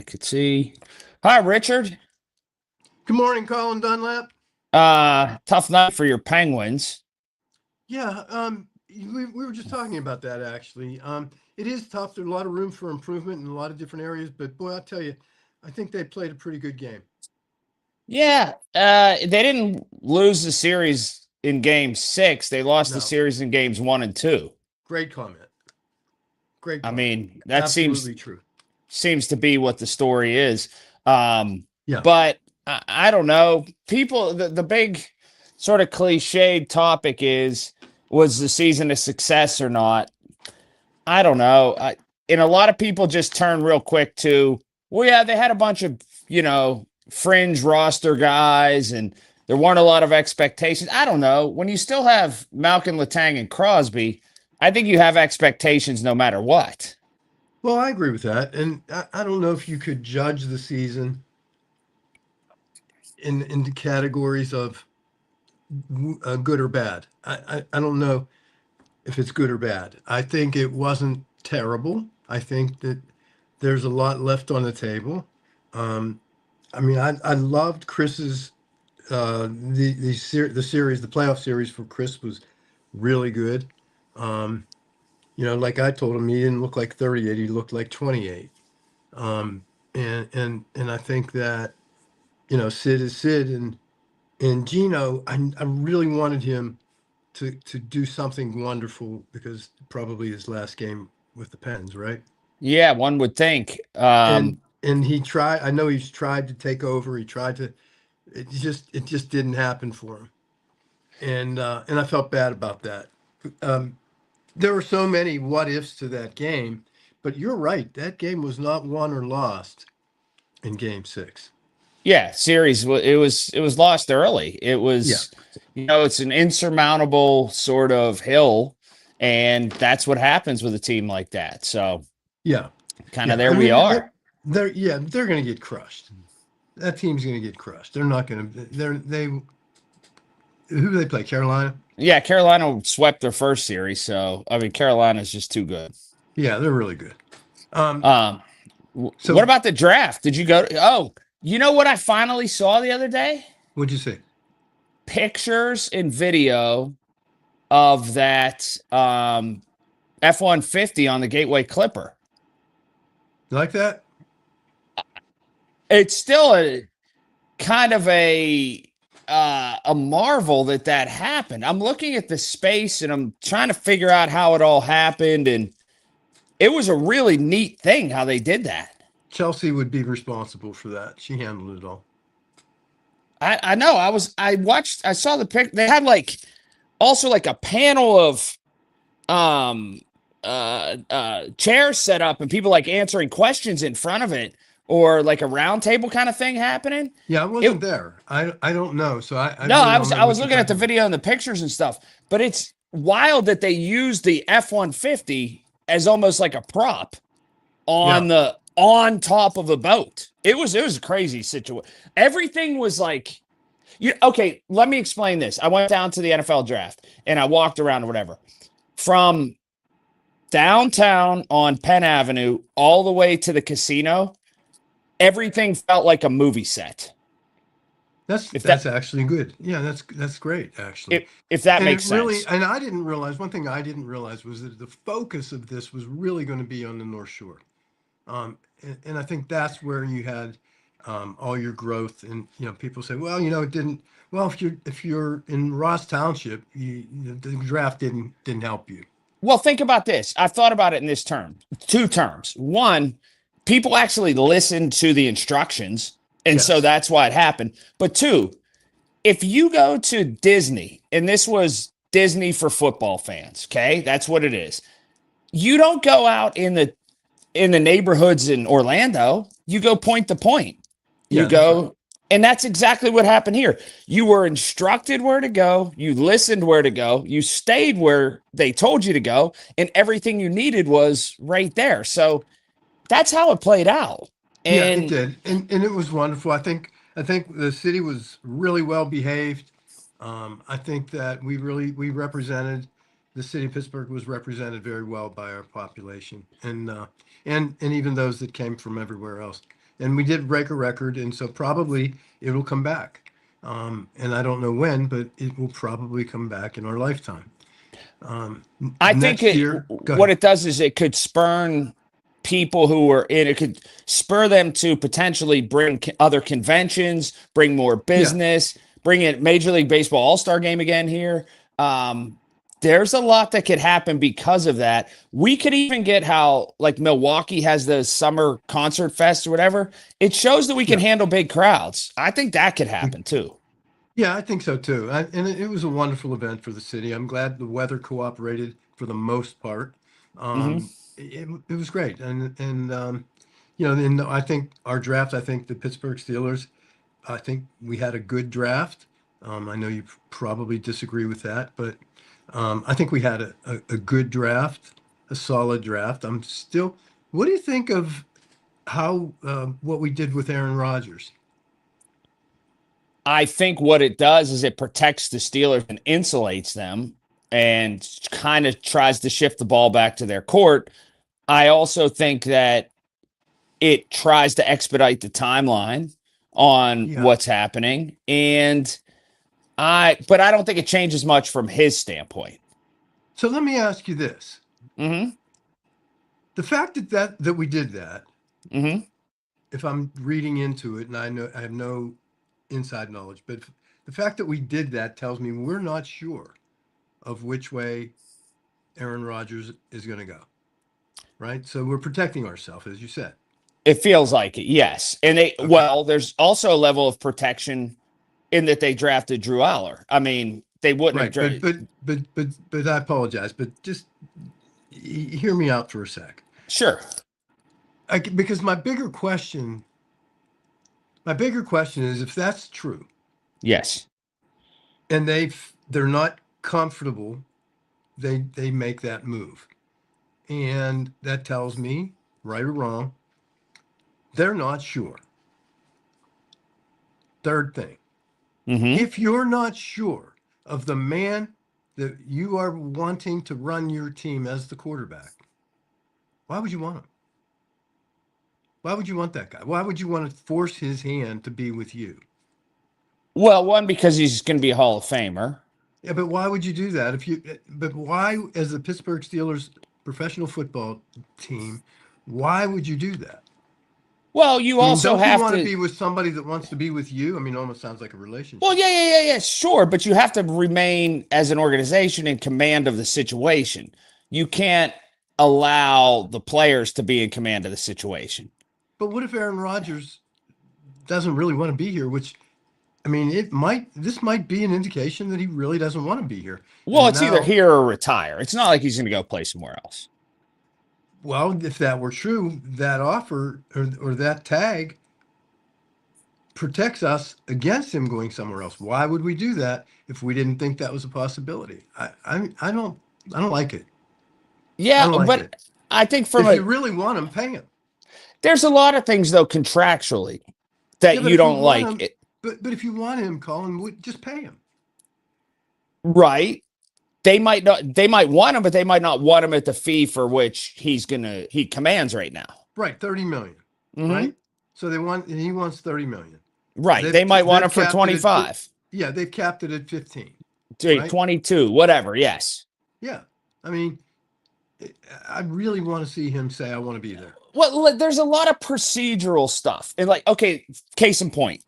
I could see. Hi, Richard. Good morning, Colin Dunlap. Tough night for your Penguins. Yeah, we were just talking about that actually. It is tough. There's a lot of room for improvement in a lot of different areas, but boy, I'll tell you, I think they played a pretty good game. Yeah, they didn't lose the series in game six. They lost the No, series in games one and two. great comment. Great I comment. mean, that seems Absolutely true. seems to be what the story is. Um, Yeah. but I don't know. People, the big sort of cliched topic is, was the season a success or not? I don't know. And a lot of people just turn real quick to, well, yeah, they had a bunch of, fringe roster guys and there weren't a lot of expectations. I don't know. When you still have Malcolm Letang and Crosby, I think you have expectations no matter what. Well, I agree with that, and I don't know if you could judge the season in the categories of good or bad. I don't know if it's good or bad. I think it wasn't terrible. I think that there's a lot left on the table. Um, I mean, I loved Chris's the series, the playoff series for Chris was really good. Um, like I told him, he didn't look like 38; he looked like 28. Um, and I think that Sid is Sid, and Gino, I really wanted him to do something wonderful because probably his last game with the Pens, right? Yeah, one would think. And he tried. I know he's tried to take over. He tried to. It just didn't happen for him, and I felt bad about that. Um, there were so many what ifs to that game, but you're right. That game was not won or lost in Game 6. Yeah, series. It was lost early. It Yeah, was, it's an insurmountable sort of hill, and that's what happens with a team like that. So yeah, kind of yeah. there I we mean, are. they're going to get crushed. That team's going to get crushed. They're not going to. They who do they play? Carolina. Yeah, Carolina swept their first series, so I mean Carolina's just too good. Yeah, they're really good. Um, Um, what so about the draft? Did you go? Oh, you know what I finally saw the other day? what'd you say? Pictures and video of that F-150 on the Gateway Clipper. You like that? It's still a kind of a marvel that that happened. I'm looking at the space and I'm trying to figure out how it all happened, and it was a really neat thing how they did that. Chelsea would be responsible for that. She handled it all. I know. I saw the pic. They had like also like a panel of um chairs set up and people like answering questions in front of it, or like a round table kind of thing happening. Yeah, I It wasn't there. I don't know. So I No, really I don't was know I what was you're looking at the talking about. video and the pictures and stuff, but it's wild that they used the F-150 as almost like a prop Yeah. on top of a boat. It was a crazy situation. Everything was like, okay, let me explain this. I went down to the NFL draft and I walked around or whatever. From downtown on Penn Avenue all the way to the casino, everything felt like a movie set. That's If that's that actually good. Yeah, that's great actually. if that And it makes really, sense. and I didn't realize one thing I didn't realize was that the focus of this was really going to be on the North Shore. And I think that's where you had all your growth. And people say, well, it didn't. Well, if you're in Ross Township, the draft didn't help you. Well, think about this. I've thought about it in this term, two terms. One, people actually listened to the instructions, and so Yes. that's why it happened. But two, if you go to Disney, and this was Disney for football fans, okay? That's what it is. You don't go out in the neighborhoods in Orlando. You go point to point. You Yeah, that's right. go, and that's exactly what happened here. You were instructed where to go, you listened where to go, you stayed where they told you to go, and everything you needed was right there. So that's how it played out. Yeah, it And did, and it was wonderful. I think the city was really well behaved. I think that we represented the city of Pittsburgh was represented very well by our population, and even those that came from everywhere else. and we did break a record, and so probably it'll come back. And I don't know when, but it will probably come back in our lifetime. I think Next year, go what ahead. it does is it could spurn people who are in it, could spur them to potentially bring other conventions, bring more Yeah, business, bring in Major League Baseball All-Star game again here. Um, there's a lot that could happen because of that. We could even get how like Milwaukee has the summer concert fest or whatever. It shows that we can yeah. handle big crowds. I think that could happen too. Yeah, I think so too. And it was a wonderful event for the city. I'm glad the weather cooperated for the most part. Hmm. It was great, you know, and I think our draft. I think the Pittsburgh Steelers. I think we had a good draft. I know you probably disagree with that, but I think we had a good draft, a solid draft. I'm still. What do you think of how what we did with Aaron Rodgers? I think what it does is it protects the Steelers and insulates them and kind of tries to shift the ball back to their court. I also think that it tries to expedite the timeline on Yeah. what's happening. But I don't think it changes much from his standpoint. So let me ask you this: Mm-hmm. the fact that we did that, Mm-hmm. if I'm reading into it, and I have no inside knowledge, but the fact that we did that tells me we're not sure of which way Aaron Rodgers is going to go, right? So we're protecting ourselves, as you said. It feels like it, yes. And Okay. there's also a level of protection in that they drafted Drew Aller. I mean, they wouldn't have Right. drafted. But I apologize, but just hear me out for a sec. Sure. Because my bigger question is if that's true Yes. and they're not comfortable, they make that move. And that tells me, right or wrong, they're not sure. Third thing, Mm-hmm. if you're not sure of the man that you are wanting to run your team as the quarterback, why would you want him? Why would you want that guy? Why would you want to force his hand to be with you? Well, one, because he's going to be a Hall of Famer. Yeah, but why would you do that if you? But why, as the Pittsburgh Steelers professional football team, why would you do that? Well, you I mean, also don't you have want to to. be with somebody that wants to be with you? I mean, it almost sounds like a Well, relationship. yeah, sure, but you have to remain as an organization in command of the situation. You can't allow the players to be in command of the situation. But what if Aaron Rodgers doesn't really want to be here? Which, I mean, this might be an indication that he really doesn't want to be here. Well, And it's either now, here or retire. It's not like he's going to go play somewhere else. well, if that were true, that offer or that tag protects us against him going somewhere else. Why would we do that if we didn't think that was a possibility? I don't like it. I Yeah, don't like it. but I think from If a you really want him, pay him. there's a lot of things though contractually that Yeah, but you if you don't want like. him, but if you want him, Colin, just pay him. Right? They might want him, but they might not want him at the fee for which he commands right now. Right, 30 million. Mm-hmm. Right. So he wants 30 million. Right. They might want They've him for capped it at 25, yeah, they've capped it at 15. Right. 22, whatever. Yes. Yeah. I mean, I really want to see him say, I want to be there. Well, there's a lot of procedural stuff. And like, okay, case in point,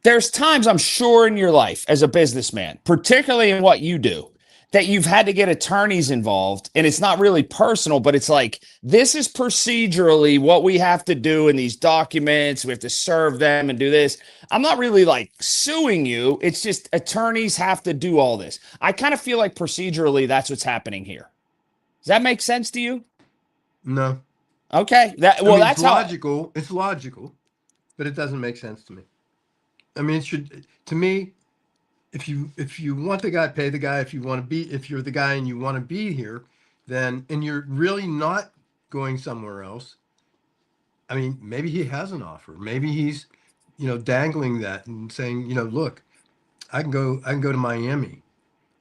there's times I'm sure in your life as a businessman, particularly in what you do, that you've had to get attorneys involved. And it's not really personal, but it's like, this is procedurally what we have to do in these documents. We have to serve them and do this. I'm not really like suing you. It's just attorneys have to do all this. I kind of feel like procedurally that's what's happening here. Does that make sense to you? No. Okay. I mean, That's how. it's logical, but it doesn't make sense to me. I mean, it should, to me, if you want the guy, pay the guy. If you're the guy and you want to be here, then, and you're really not going somewhere else, I mean, maybe he has an offer. Maybe he's, dangling that and saying, look, I can go to Miami,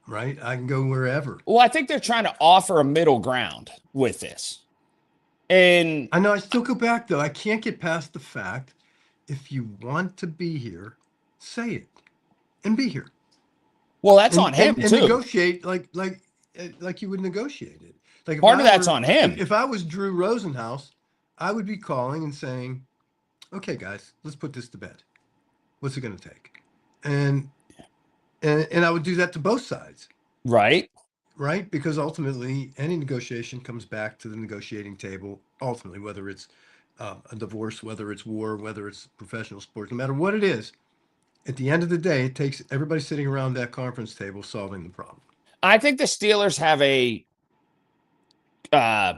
right? I can go wherever. Well, I think they're trying to offer a middle ground with this. And I know I still go back though. I can't get past the fact if you want to be here, say it and be here. well, that's and on and, him and too. negotiate like you would negotiate it. Like if Part I of that's were on him. if I was Drew Rosenhaus, I would be calling and saying, "Okay, guys, let's put this to bed. What's it going to take?" And and I would do that to both sides, Right. right? Because ultimately, any negotiation comes back to the negotiating table. Ultimately, whether it's a divorce, whether it's war, whether it's professional sports, no matter what it is, at the end of the day, it takes everybody sitting around that conference table solving the problem. I think the Steelers have a uh,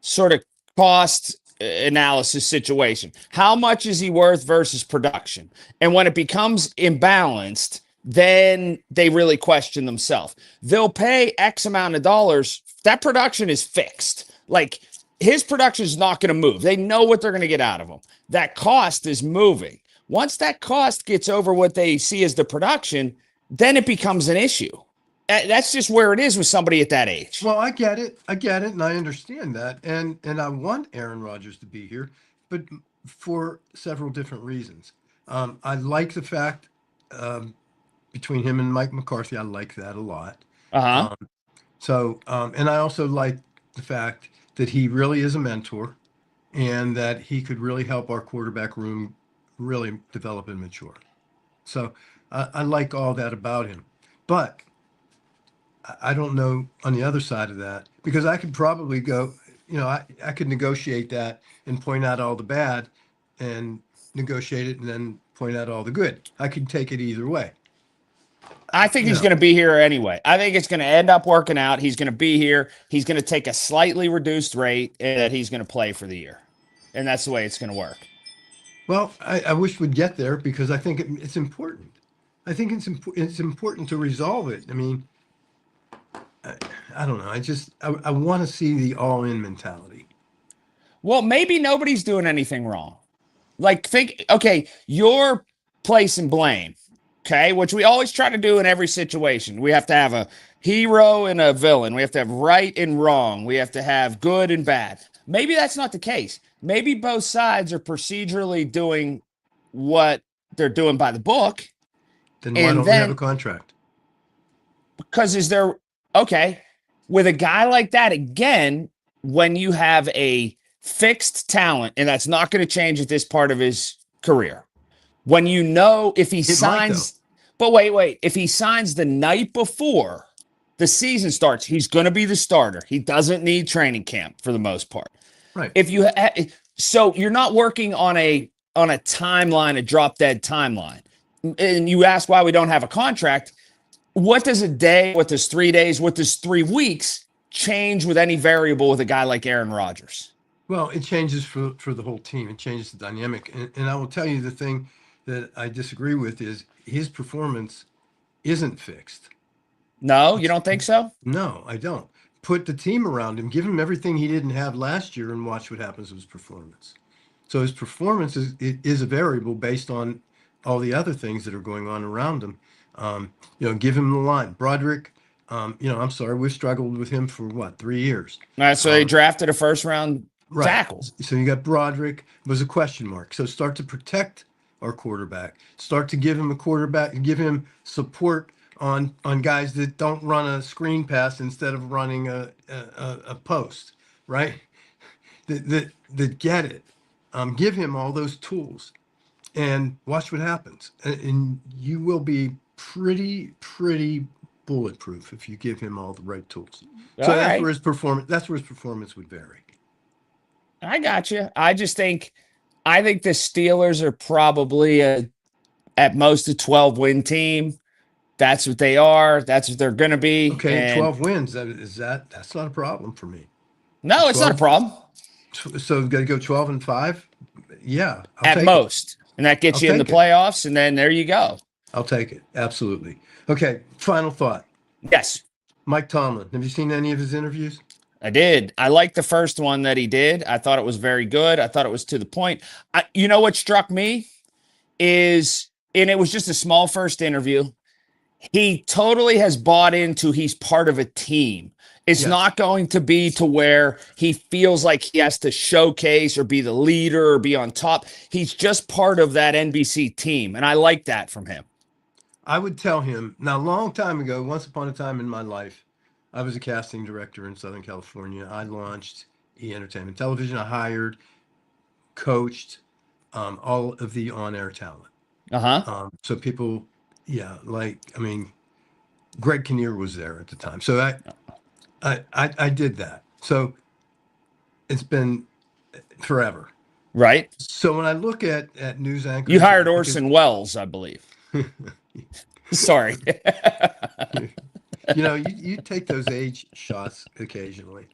sort of cost analysis situation. How much is he worth versus production? And when it becomes imbalanced, then they really question themselves. They'll pay X amount of dollars. That production is fixed. Like his production is not going to move. They know what they're going to get out of him. That cost is moving. Once that cost gets over what they see as the production, then it becomes an issue. That's just where it is with somebody at that age. Well, I get it, and I understand that, and I want Aaron Rodgers to be here, but for several different reasons. I like the fact um, between him and Mike McCarthy, I like that a lot. Uh huh. Um, and I also like the fact that he really is a mentor, and that he could really help our quarterback room really develop and mature. So I like all that about him, but I don't know on the other side of that because I could probably go, I could negotiate that and point out all the bad and negotiate it and then point out all the good. I could take it either way. I think You he's know, going to be here anyway. I think it's going to end up working out. He's going to be here. He's going to take a slightly reduced rate and he's going to play for the year. And that's the way it's going to work. well, I wish we'd get there because I think it's important. I think it's important to resolve it. I mean, I, I don't know. I want to see the all in mentality. Well, maybe nobody's doing anything wrong. Like, think, okay, you're placing blame, okay, which we always try to do in every situation. We have to have a hero and a villain. We have to have right and wrong. We have to have good and bad. Maybe that's not the case. Maybe both sides are procedurally doing what they're doing by the book. Then why And don't we have a then, contract? because is there, okay, with a guy like that, again, when you have a fixed talent, and that's not going to change at this part of his career, when you know if he It might though. signs, but wait, if he signs the night before the season starts, he's going to be the starter. He doesn't need training camp for the most part. Right. If you so you're not working on a timeline, a drop dead timeline. And you ask why we don't have a contract. What does a day, what does 3 days, what does 3 weeks change with any variable with a guy like Aaron Rodgers? Well, it changes for the whole team. It changes the dynamic. And I will tell you the thing that I disagree with is his performance isn't fixed. No, you It's don't think so? no, I don't. Put the team around him, give him everything he didn't have last year, and watch what happens with his performance. So his performance is a variable based on all the other things that are going on around him. Give him the line. Broderick, I'm sorry, we've struggled with him for what, 3 years. All right, so they drafted a first round Right. tackle. So you got Broderick was a question mark. So start to protect our quarterback. Start to give him a quarterback, give him support on guys that don't run a screen pass instead of running a post, right? That get it. Give him all those tools and watch what happens. And you will be pretty bulletproof if you give him all the right tools. All So that's where right. his performance would vary. I got you. I think the Steelers are probably at most a 12-win team. That's what they are. That's what they're going to be. Okay, and And 12 wins. That's not a problem for me. no, it's not a 12, problem so got to go 12-5. Yeah, I'll at take it. most. And that I'll gets you in the take it. playoffs. And then there you go. I'll take it. Absolutely. Okay, final thought. Yes, Mike Tomlin. Have you seen any of his interviews? I did. I liked the first one that he did. I thought it was very good. I thought it was to the point. You know what struck me is, and it was just a small first interview. He totally has bought into he's part of a team. It's Yes. not going to be to where he feels like he has to showcase or be the leader or be on top. He's just part of that NBC team. And I like that from him. I would tell him now, a long time ago, once upon a time in my life, I was a casting director in Southern California. I launched Entertainment Television. I hired, coached all of the on-air talent. Uh-huh. So people, yeah, like, I mean, Greg Kinnear was there at the time. So I did that. So it's been forever. Right. So when I look at news You anchors, hired because Orson Welles, I believe. Sorry. you take those age shots occasionally,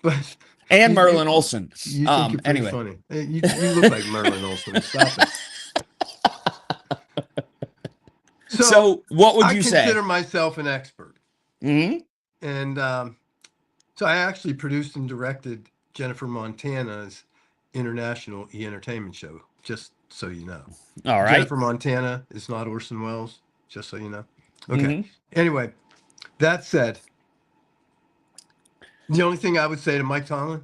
but And you Merlin Olsen. you think you're pretty Anyway. funny. You look like Merlin Olsen. Stop it. So So what would I you consider say? myself an expert, Hmm. and so I actually produced and directed Jennifer Montana's international entertainment show. Just so you know, All right. Jennifer Montana is not Orson Welles. Just so you know. Okay. Hmm. Anyway, that said, the only thing I would say to Mike Tomlin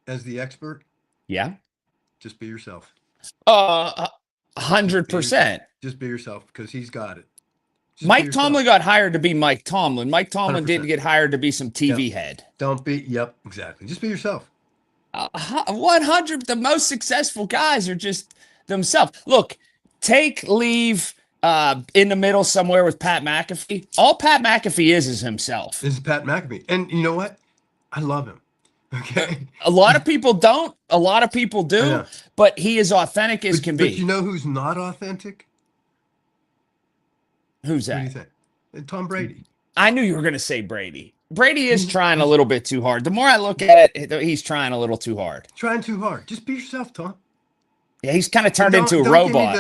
as the expert, Yeah. just be yourself. Uh, Just be yourself. 100%. Just be yourself because he's got it. Just be Mike yourself. Tomlin got hired to be Mike Tomlin. Mike Tomlin didn't 100%. get hired to be some Yep. TV head. Don't be. Yep. Exactly. Just be yourself. 100. The most successful guys are just themselves. Look, take leave in the middle somewhere with Pat McAfee. All Pat McAfee is himself. This is Pat McAfee, and you know what? I love him. Okay. A lot of people don't. A lot of people I do. know. But he is authentic as can But you be. know who's not authentic? Who's Who do you that? think? Tom Brady. I knew you were going to say Brady. Brady is He's, trying a he's little bit too hard. The more I look at it, he's trying a little too hard. trying too hard. Just be yourself, Tom. Yeah, he's kind of And turned into a don't give me robot.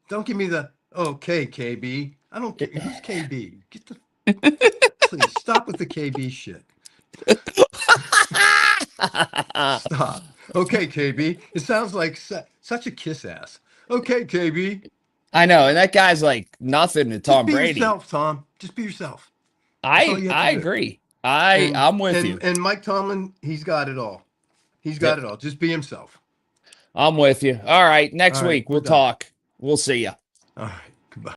the okay, KB. I don't care who's KB. Get the please stop with the KB shit. Stop. Okay, KB. It sounds like such a kiss ass. Okay, KB. I know, and that guy's like nothing to Just Tom be Brady. yourself, Tom. Just be yourself. That's all I you have to I do. agree. And I'm with and you. and Mike Tomlin, he's got it all. He's got Yep, it all. Just be himself. I'm with you. All right, next All right, week we're we'll done. talk. We'll see you. All right.